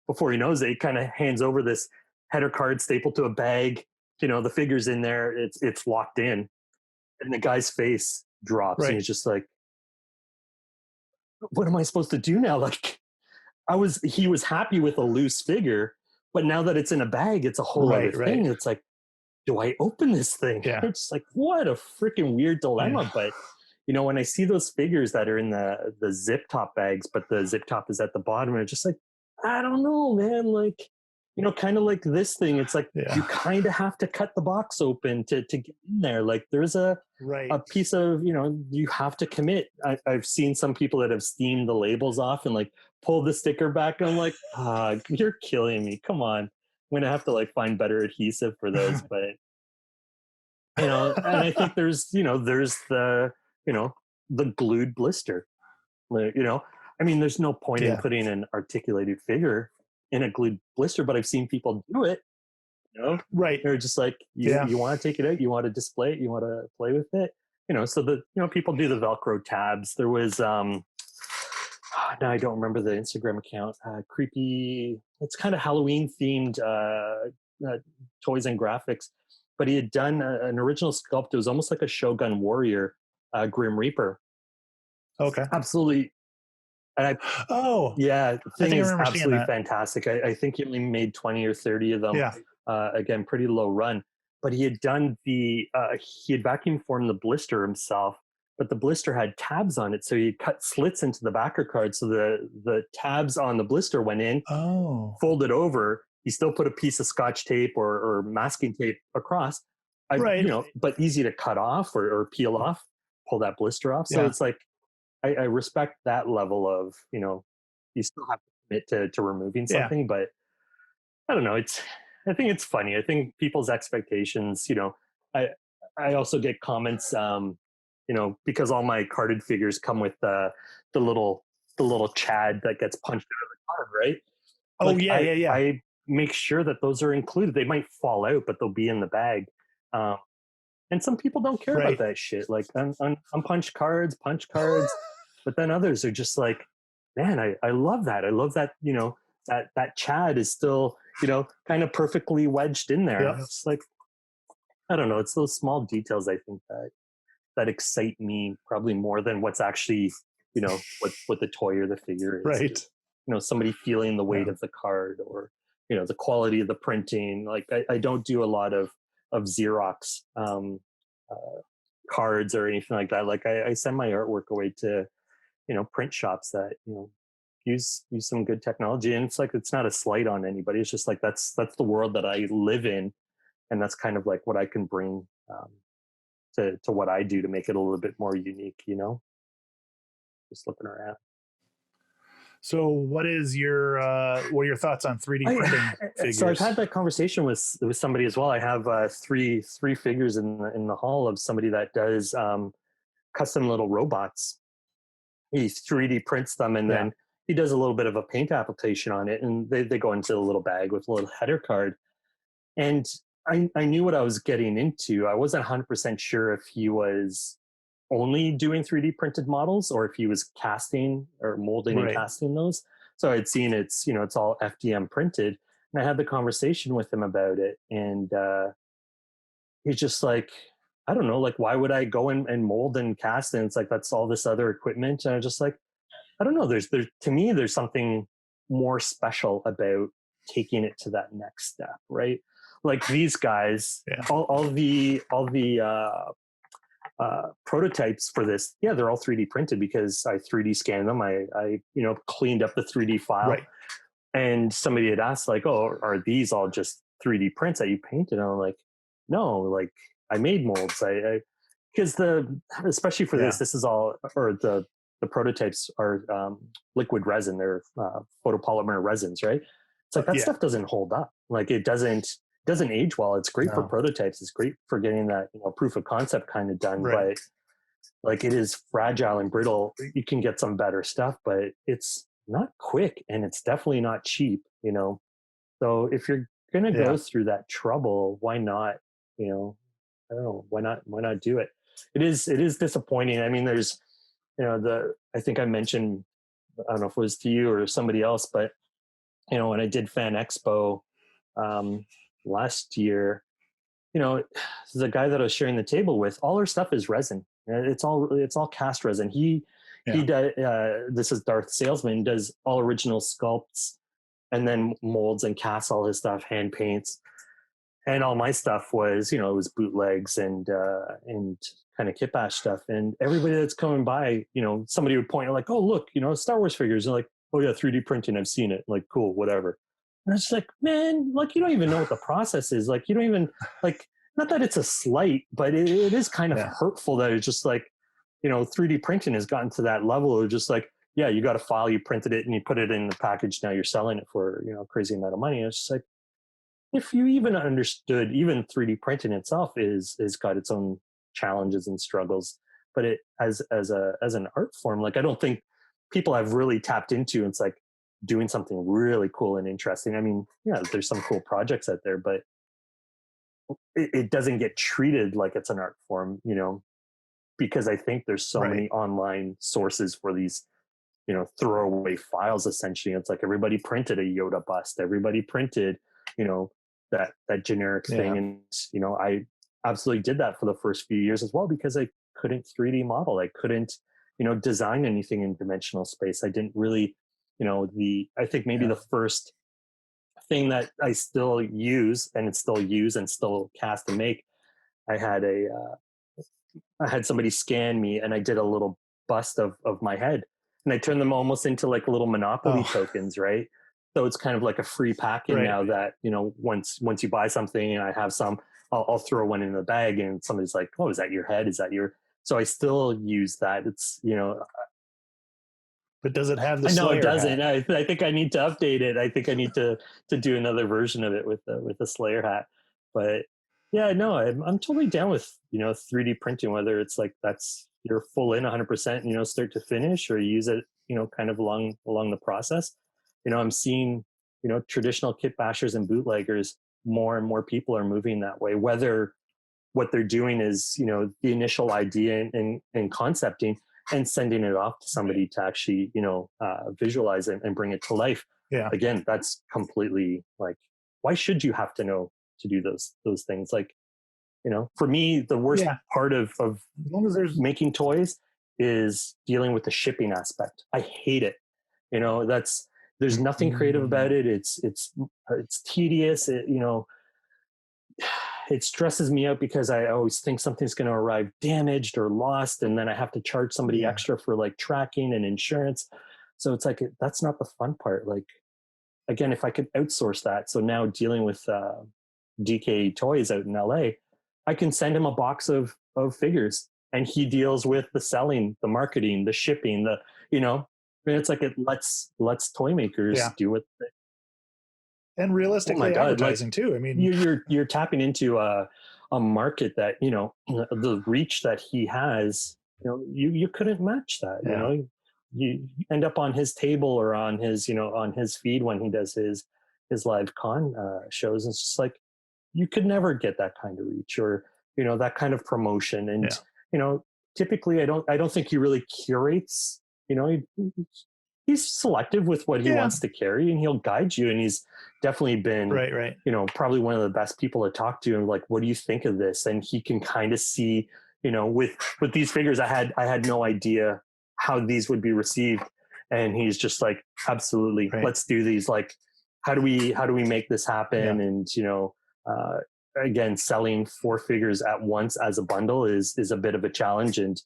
before he knows it, he kind of hands over this header card stapled to a bag. The figure's in there, it's locked in, and the guy's face drops, and he's just like, what am I supposed to do now? Like, he was happy with a loose figure, but now that it's in a bag, it's a whole other thing. It's like, do I open this thing? Yeah. It's like, what a freaking weird dilemma. Yeah. But, when I see those figures that are in the zip top bags, but the zip top is at the bottom, and it's just like, I don't know, man. Like, kind of like this thing. It's like you Yeah. kind of have to cut the box open to get in there. Like there's a Right. piece of, you have to commit. I've seen some people that have steamed the labels off and like pulled the sticker back. And I'm like, you're killing me. Come on. I'm going to have to like find better adhesive for those. But, and I think there's you know, the glued blister. Like, I mean, there's no point in Yeah. putting an articulated figure in a glued blister, but I've seen people do it. Right. They're just like, Yeah. you want to take it out, you want to display it, you want to play with it. So the people do the Velcro tabs. There was now I don't remember the Instagram account. Creepy. It's kind of Halloween themed toys and graphics, but he had done an original sculpt. It was almost like a Shogun warrior, Grim Reaper. Okay. Absolutely. And Oh, yeah, the I thing think I is remember seeing absolutely that. fantastic. I think he only made 20 or 30 of them. Yeah. Again, pretty low run. But he had done he had vacuum formed the blister himself, but the blister had tabs on it. So he cut slits into the backer card. So the tabs on the blister went in, Oh. folded over. He still put a piece of scotch tape or masking tape across. Right. But easy to cut off or peel off, pull that blister off. So Yeah. it's like, I respect that level of, you still have to commit to removing Yeah. something, but I don't know. I think it's funny. I think people's expectations, I, I also get comments, because all my carded figures come with the little, the little Chad that gets punched out of the card, right? Oh Like yeah. Yeah. Yeah. I make sure that those are included. They might fall out, but they'll be in the bag. Um, and some people don't care about Right. that shit. Like punch cards, but then others are just like, man, I love that. I love that, that Chad is still, kind of perfectly wedged in there. Yeah. It's like, I don't know. It's those small details I think that excite me probably more than what's actually, what the toy or the figure is. Right. Somebody feeling the weight Yeah. of the card or, the quality of the printing. Like I don't do a lot of Xerox uh, cards or anything like that. Like I send my artwork away to, print shops that, use some good technology. And it's like, it's not a slight on anybody. It's just like, that's the world that I live in. And that's kind of like what I can bring to what I do to make it a little bit more unique, just looking around. So, what are your thoughts on 3D printing figures? So I've had that conversation with somebody as well. I have three figures in the hall of somebody that does custom little robots. He 3D prints them and Yeah. then he does a little bit of a paint application on it, and they go into a little bag with a little header card. And I knew what I was getting into. I wasn't 100% sure if he was only doing 3D printed models or if he was casting or molding and Right. casting those. So I'd seen it's all FDM printed. And I had the conversation with him about it. And he's just like, I don't know, like, why would I go and mold and cast? And it's like, that's all this other equipment. And I was just like, I don't know. To me, there's something more special about taking it to that next step, right? Like these guys, Yeah. all the prototypes for this, yeah, they're all 3D printed because I 3D scanned them. I cleaned up the 3D file, Right. and somebody had asked like, "Oh, are these all just 3D prints that you painted?" And I'm like, "No, like I made molds. I because especially for Yeah. this is all, or the prototypes are liquid resin. They're photopolymer resins, right? It's like that Yeah. stuff doesn't hold up. Like it doesn't age well. It's great for No. prototypes. It's great for getting that proof of concept kind of done, Right. but like it is fragile and brittle. You can get some better stuff, but it's not quick and it's definitely not cheap. So if you're gonna Yeah. go through that trouble, why not? I don't know, why not do it? It is disappointing. I mean, there's I think I mentioned, I don't know if it was to you or somebody else, but when I did Fan Expo um, last year, the guy that I was sharing the table with, all our stuff is resin. It's all cast resin. He Yeah. does. This is Darth Salesman, does all original sculpts, and then molds and casts all his stuff, hand paints, and all my stuff was it was bootlegs and kind of kit bash stuff. And everybody that's coming by, somebody would point out like, oh look, Star Wars figures, and like, oh yeah, 3D printing, I've seen it, like cool, whatever. And it's like, man, like you don't even know what the process is. Like you don't even like, not that it's a slight, but it is kind of Yeah. hurtful that it's just like, 3D printing has gotten to that level of just like, yeah, you got a file, you printed it and you put it in the package. Now you're selling it for, a crazy amount of money. And it's just like, if you even understood, even 3D printing itself is got its own challenges and struggles, but it as an art form, like I don't think people have really tapped into. It's like doing something really cool and interesting. I mean, yeah, there's some cool projects out there, but it doesn't get treated like it's an art form, because I think there's so Right. many online sources for these, throwaway files. Essentially, it's like everybody printed a Yoda bust, everybody printed, you know, that generic thing, Yeah. and I absolutely did that for the first few years as well because I couldn't 3D model, I couldn't, design anything in dimensional space. I didn't really, the I think maybe Yeah. the first thing that I still use and it's still use and still cast and make. I had I had somebody scan me and I did a little bust of my head and I turned them almost into like little Monopoly Oh, tokens, right? So it's kind of like a free pack-in right. now that, once you buy something and I have some, I'll throw one in the bag and somebody's like, oh, is that your head? Is that your, so I still use that. It's, But does it have the I know it Slayer doesn't. hat? I think I need to update it. I think I need to do another version of it with the Slayer hat. But yeah, no, I'm totally down with 3D printing. Whether it's like that's you're full in 100%, start to finish, or you use it kind of along the process. I'm seeing traditional kit bashers and bootleggers. More and more people are moving that way. Whether what they're doing is the initial idea and concepting and sending it off to Right. somebody to actually visualize it and bring it to life. Yeah. Again, that's completely like, why should you have to know to do those things? Like, for me, the worst Yeah. part of As long as there's making toys is dealing with the shipping aspect. I hate it. That's there's nothing creative about mm, it. It's tedious. It stresses me out because I always think something's going to arrive damaged or lost, and then I have to charge somebody yeah. extra for like tracking and insurance. So it's like that's not the fun part. Like again, if I could outsource that, so now dealing with DK Toys out in LA, I can send him a box of figures, and he deals with the selling, the marketing, the shipping, the you know. And it's like it lets toy makers Yeah. do what. And Oh my realistically god! Like advertising too. I mean, you're tapping into a market that the reach that he has, you couldn't match that. yeah. You end up on his table or on his on his feed when he does his live con shows. And it's just like you could never get that kind of reach or that kind of promotion. And Yeah. you know typically I don't think he really curates. He's selective with what he Yeah. wants to carry and he'll guide you, and he's definitely been Right, right. probably one of the best people to talk to, and like, what do you think of this? And he can kind of see with these figures, I had no idea how these would be received, and he's just like, absolutely, Right. let's do these. Like, how do we make this Yeah. happen? And uh again, selling 4 figures at once as a bundle is a bit of a challenge, and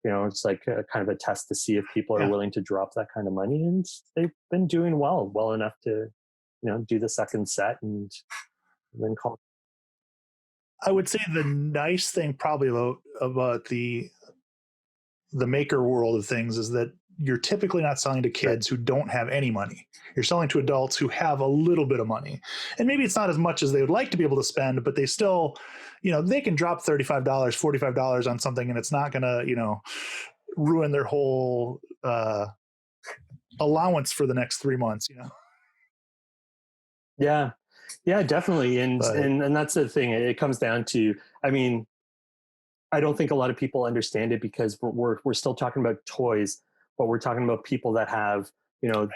it's like a kind of a test to see if people are Yeah. willing to drop that kind of money, and they've been doing well enough to do the second set and then call. I would say the nice thing probably about the maker world of things is that you're typically not selling to Right. kids who don't have any money. You're selling to adults who have a little bit of money. And maybe it's not as much as they would like to be able to spend, but they still, they can drop $35, $45 on something and it's not going to, ruin their whole allowance for the next 3 months. Yeah, yeah, definitely. and But and and that's the thing, it comes down to, I mean, I don't think a lot of people understand it because we're still talking about toys, but we're talking about people that have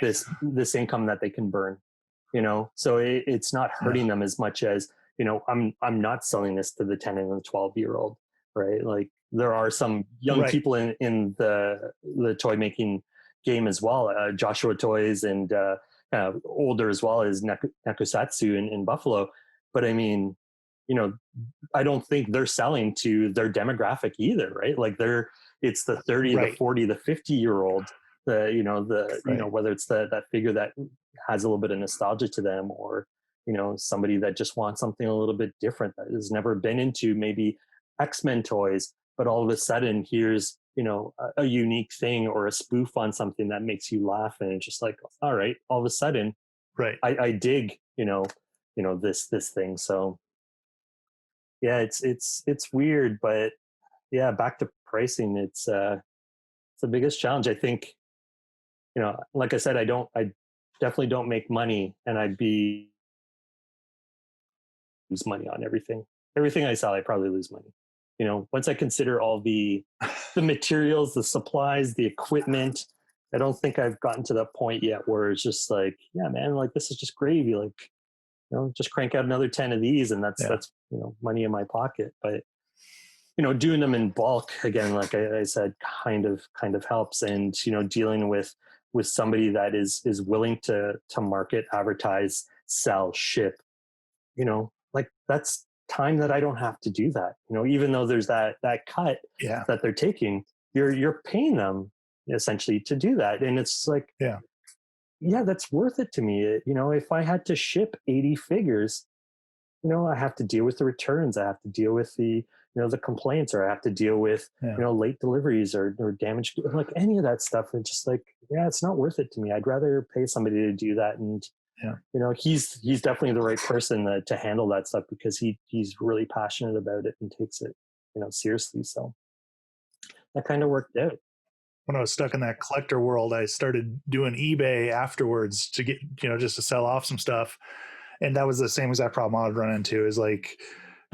this income that they can burn. So it's not yeah, hurting them as much as I'm not selling this to the 10 and the 12-year-old, right? Like there are some young right. people in the toy making game as well. Joshua Toys and older as well as Nekusatsu in Buffalo. But I mean, you know I don't think they're selling to their demographic either, right? Like it's the 30, the Right. 40, the 50-year old, the Right. whether it's that figure that has a little bit of nostalgia to them, or somebody that just wants something a little bit different, that has never been into maybe X-Men toys, but all of a sudden here's a unique thing or a spoof on something that makes you laugh, and it's just like, all right, all of a sudden Right. I dig this thing. So yeah, it's weird, but yeah, back to pricing, it's the biggest challenge, I think. Like I said, I definitely don't make money, and I'd be lose money on everything I sell. I probably lose money, once I consider all the materials, the supplies, the equipment. I don't think I've gotten to that point yet where it's just like, yeah, man, like this is just gravy, like, just crank out another 10 of these, and that's Yeah. that's money in my pocket. But doing them in bulk, again, like I said, kind of helps. And dealing with somebody that is willing to market, advertise, sell, ship, like that's time that I don't have to do that. Even though there's that cut Yeah. that they're taking, you're paying them essentially to do that. And it's like, Yeah. yeah, that's worth it to me. If I had to ship 80 figures, I have to deal with the returns. I have to deal with the complaints, or I have to deal with, Yeah. late deliveries or damage, like any of that stuff. It's just like, yeah, it's not worth it to me. I'd rather pay somebody to do that. And, Yeah. he's definitely the right person to handle that stuff, because he's really passionate about it and takes it, seriously. So that kind of worked out. When I was stuck in that collector world, I started doing eBay afterwards to get, just to sell off some stuff. And that was the same exact problem I would run into, is like,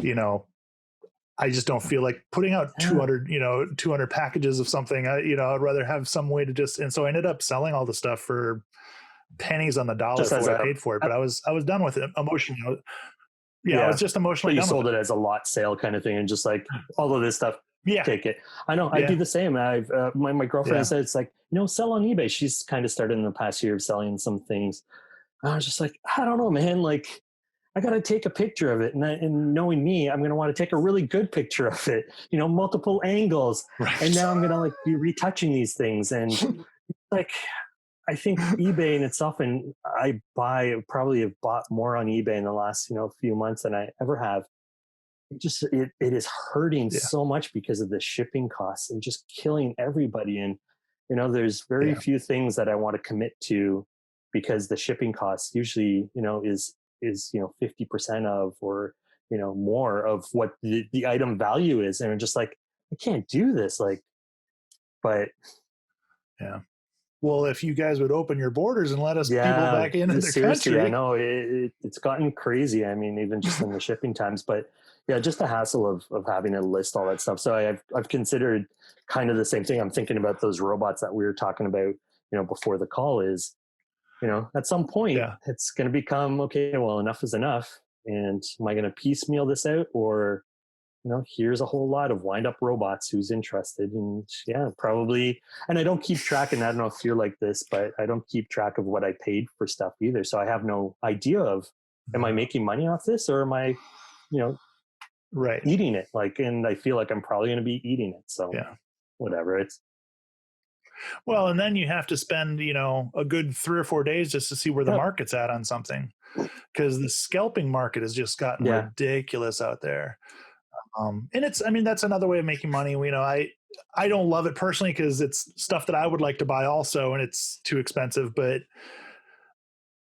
I just don't feel like putting out 200 packages of something. I'd rather have some way to just, and so I ended up selling all the stuff for pennies on the dollar Just for as what I paid for it. But I was done with it emotionally. I was just but emotionally you done sold with it as a lot sale kind of thing, and just like all of this stuff, Yeah. take it. I know. I Yeah. do the same. I've my girlfriend Yeah. said, it's like, sell on eBay. She's kind of started in the past year of selling some things. I was just like, I don't know, man. Like, I got to take a picture of it, and knowing me, I'm going to want to take a really good picture of it. Multiple angles, Right. and now I'm going to like be retouching these things, and like, I think eBay in itself, and probably have bought more on eBay in the last few months than I ever have. It is hurting Yeah. so much because of the shipping costs, and just killing everybody. And there's very Yeah. few things that I want to commit to, because the shipping costs usually is 50% of, or more of what the item value is. And I'm just like, I can't do this, like. But Yeah. Well, if you guys would open your borders and let us people yeah, back into the seriously, I country. know it's gotten crazy. I mean, even just in the shipping times. But yeah, just the hassle of having to list all that stuff. So I've considered kind of the same thing. I'm thinking about those robots that we were talking about, before the call. Is, at some point, Yeah. it's going to become, okay, well, enough is enough. And am I going to piecemeal this out, or here's a whole lot of wind up robots who's interested? And yeah, probably. And I don't keep track, and I don't know if you're like this, but I don't keep track of what I paid for stuff either. So I have no idea of, am I making money off this, or am I, Right. eating it? Like, and I feel like I'm probably going to be eating it. So Yeah. whatever. Well, and then you have to spend, a good 3 or 4 days just to see where the market's at on something, because the scalping market has just gotten ridiculous out there. And that's another way of making money. I don't love it personally, because it's stuff that I would like to buy also, and it's too expensive. But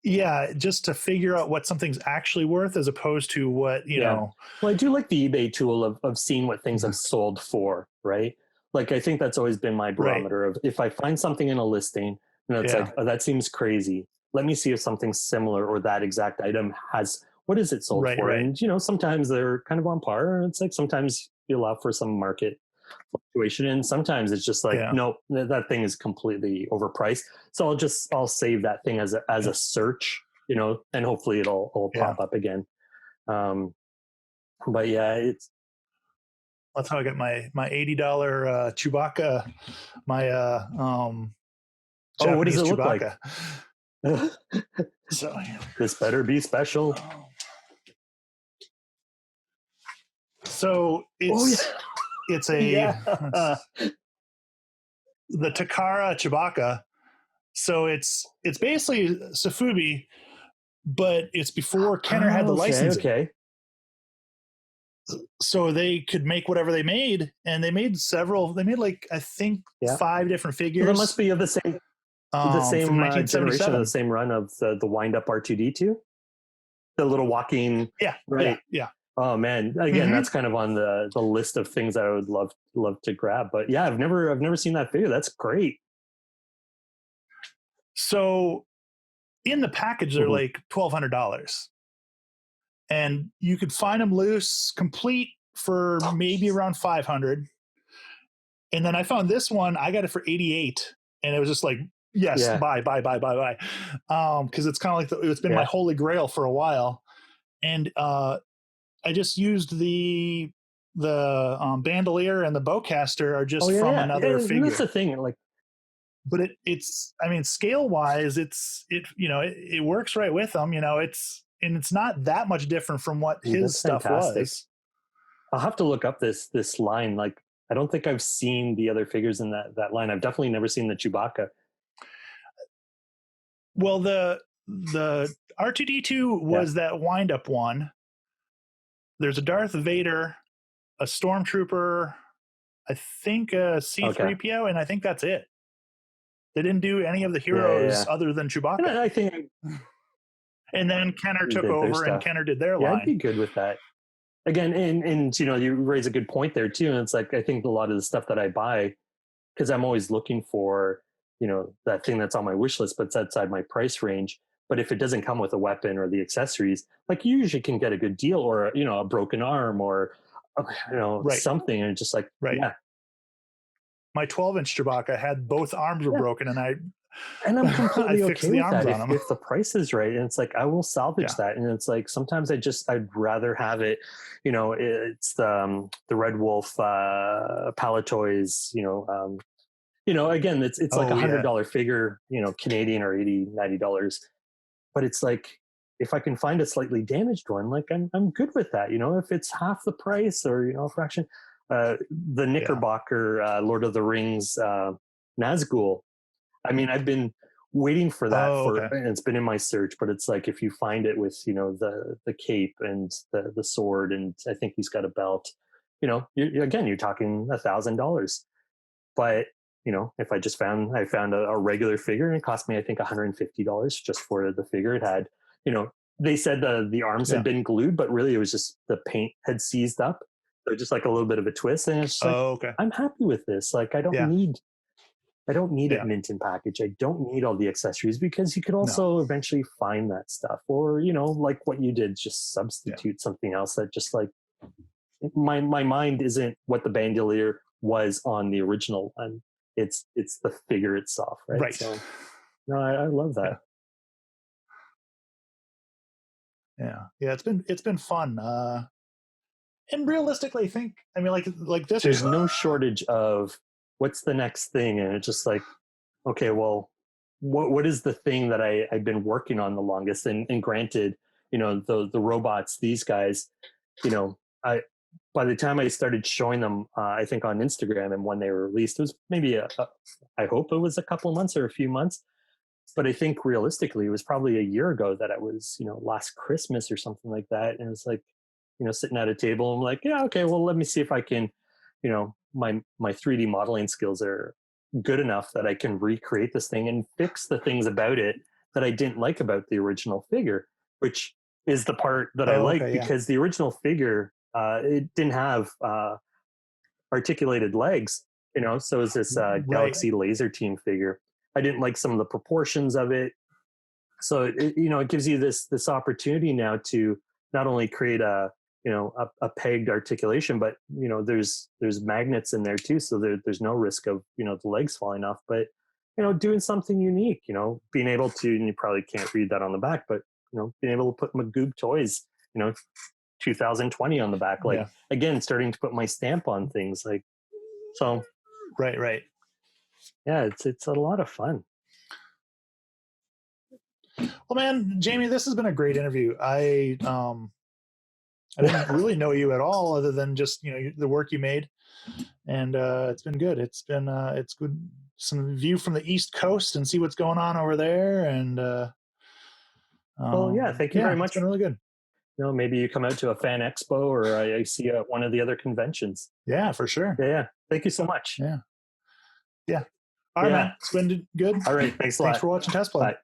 yeah, just to figure out what something's actually worth, as opposed to what, Well, I do like the eBay tool of seeing what things have sold for, right? Like, I think that's always been my barometer of, if I find something in a listing and it's like, oh, that seems crazy, let me see if something similar, or that exact item has, what is it sold for? Right. And, sometimes they're kind of on par. It's like, sometimes you allow for some market fluctuation, and sometimes it's just like, nope, that thing is completely overpriced. So I'll save that thing as a search, and hopefully it'll pop up again. But yeah, that's how I got my $80 Chewbacca, my what does Japanese it look Chewbacca. like? So This better be special. So it's a Yeah. the Takara Chewbacca, So it's basically Safubi, but it's before Kenner had the licensing. Okay. So they could make whatever they made, and they made several. They made like I think Yeah. 5 different So figures. that must be of the same from generation, of 1977. the same run of the wind up R2D2, the little walking. Yeah, right. Yeah. Oh man, again, that's kind of on the list of things I would love to grab. But yeah, I've never seen that figure. That's great. So in the package, they're like $1,200, and you could find them loose, complete for maybe around 500. And then I found this one. I got it for 88, and it was just like, yes, buy. Because it's kind of like it's been my holy grail for a while, and I just used the bandolier and the bowcaster are just from another figure. That's the thing, like. But it's I mean, scale wise, it works right with them. It's not that much different from what his stuff was. I'll have to look up this line. Like, I don't think I've seen the other figures in that line. I've definitely never seen the Chewbacca. Well, the R2D2 was that wind up one. There's a Darth Vader, a Stormtrooper, I think a C-3PO, and I think that's it. They didn't do any of the heroes other than Chewbacca. And I think. And then Kenner took over, and Kenner did their line. I'd be good with that. Again, and you raise a good point there too. And it's like, I think a lot of the stuff that I buy, because I'm always looking for, that thing that's on my wish list, but it's outside my price range. But if it doesn't come with a weapon or the accessories, like, you usually can get a good deal, or a broken arm, or something, and just like my 12-inch Chewbacca had both arms were broken, and I'm completely okay with that if the price is right. And it's like, I will salvage that. And it's like, sometimes I'd rather have it, it's the Red Wolf Palatoys, again, it's like $100 figure, Canadian, or $80-$90. But it's like, if I can find a slightly damaged one, like, I'm good with that. If it's half the price, or a fraction. The Knickerbocker Lord of the Rings Nazgul. I mean, I've been waiting for that and it's been in my search. But it's like, if you find it with the cape and the sword, and I think he's got a belt, you're talking $1,000. But if I found a regular figure, and it cost me, I think, $150 just for the figure. It had, they said the arms had been glued, but really it was just the paint had seized up. So just like a little bit of a twist, and it's like, I'm happy with this. Like, I don't need it mint in package. I don't need all the accessories, because you could also eventually find that stuff, or like what you did, just substitute something else that just like, my mind isn't what the bandolier was on the original one. It's the figure itself, right? So, no, I love that. Yeah, it's been fun. And realistically, I think, I mean, like this. There's no shortage of what's the next thing, and it's just like, okay, well, what is the thing that I've been working on the longest? And granted, the robots, these guys, by the time I started showing them, I think on Instagram, and when they were released, it was maybe I hope it was a couple months or a few months. But I think realistically, it was probably a year ago that I was, last Christmas or something like that. And it was like, sitting at a table, I'm like, yeah, okay, well, let me see if I can, my 3D modeling skills are good enough that I can recreate this thing and fix the things about it that I didn't like about the original figure, which is the part that I like, because the original figure, it didn't have articulated legs, so it's this Galaxy Laser Team figure. I didn't like some of the proportions of it. So it gives you this opportunity now to not only create a pegged articulation, but there's magnets in there too, so there's no risk of the legs falling off. But doing something unique, being able to, and you probably can't read that on the back, but being able to put Magoob Toys, 2020 on the back, like again, starting to put my stamp on things, like, so right. Yeah, it's a lot of fun. Well, man, Jamie, this has been a great interview. I didn't really know you at all, other than just the work you made, and it's been good. It's good some view from the East Coast and see what's going on over there. And Well, yeah, thank you yeah, very it's been much. really good. Maybe you come out to a fan expo, or I see you at one of the other conventions. Yeah, for sure. Yeah. Thank you so much. Yeah. Yeah. All right, Yeah. man. It's been good. All right. Thanks a Thanks lot. for watching Test Play. Bye.